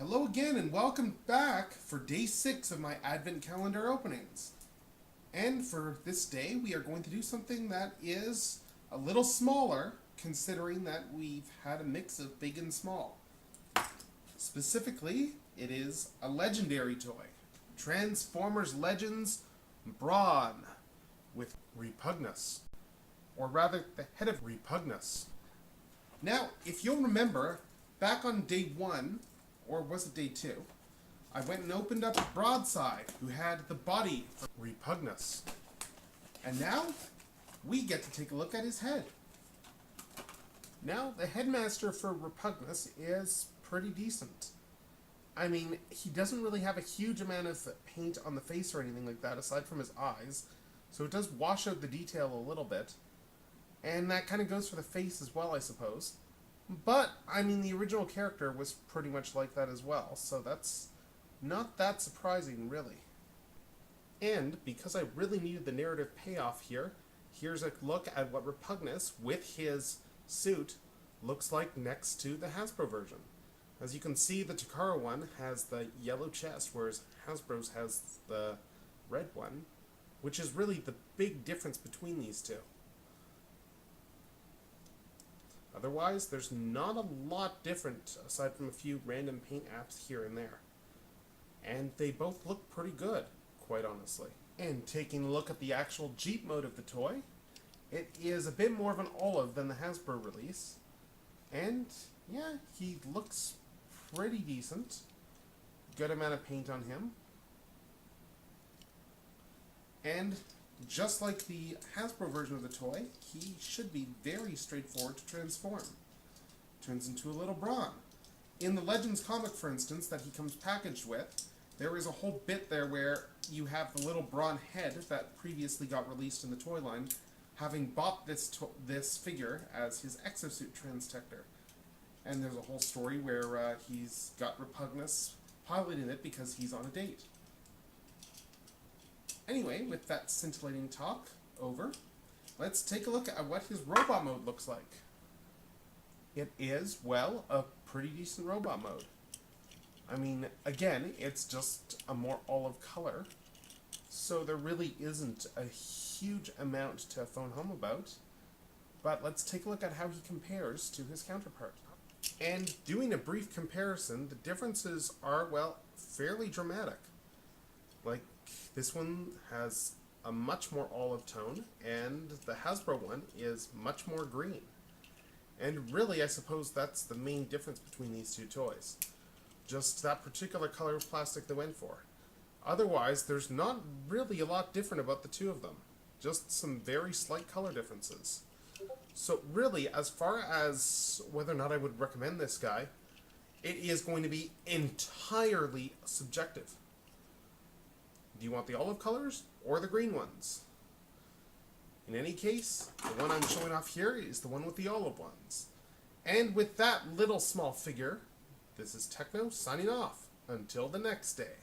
Hello again and welcome back for day 6 of my advent calendar openings. And for this day we are going to do something that is a little smaller, considering that we've had a mix of big and small. Specifically, it is a legendary toy. Transformers Legends Brawn with Repugnus. Or rather, the head of Repugnus. Now, if you'll remember, back on day 1, or was it day 2, I went and opened up Broadside, who had the body for Repugnus. And now, we get to take a look at his head. Now, the Headmaster for Repugnus is pretty decent. I mean, he doesn't really have a huge amount of paint on the face or anything like that, aside from his eyes, so it does wash out the detail a little bit. And that kind of goes for the face as well, I suppose. But, I mean, the original character was pretty much like that as well, so that's not that surprising, really. And, because I really needed the narrative payoff here, here's a look at what Repugnus, with his suit, looks like next to the Hasbro version. As you can see, the Takara one has the yellow chest, whereas Hasbro's has the red one, which is really the big difference between these two. Otherwise, there's not a lot different, aside from a few random paint apps here and there. And they both look pretty good, quite honestly. And taking a look at the actual Jeep mode of the toy, it is a bit more of an olive than the Hasbro release. And, yeah, he looks pretty decent. Good amount of paint on him. And just like the Hasbro version of the toy, he should be very straightforward to transform. Turns into a little Brawn. In the Legends comic, for instance, that he comes packaged with, there is a whole bit there where you have the little Brawn head that previously got released in the toy line, having bought this figure as his exosuit transtector. And there's a whole story where he's got Repugnus piloting it because he's on a date. Anyway, with that scintillating talk over, let's take a look at what his robot mode looks like. It is, well, a pretty decent robot mode. I mean, again, it's just a more olive color, so there really isn't a huge amount to phone home about. But let's take a look at how he compares to his counterpart. And doing a brief comparison, the differences are, well, fairly dramatic. Like, this one has a much more olive tone, and the Hasbro one is much more green. And really, I suppose that's the main difference between these two toys. Just that particular color of plastic they went for. Otherwise, there's not really a lot different about the two of them. Just some very slight color differences. So really, as far as whether or not I would recommend this guy, it is going to be entirely subjective. Do you want the olive colors or the green ones? In any case, the one I'm showing off here is the one with the olive ones. And with that little small figure, this is Techno signing off. Until the next day.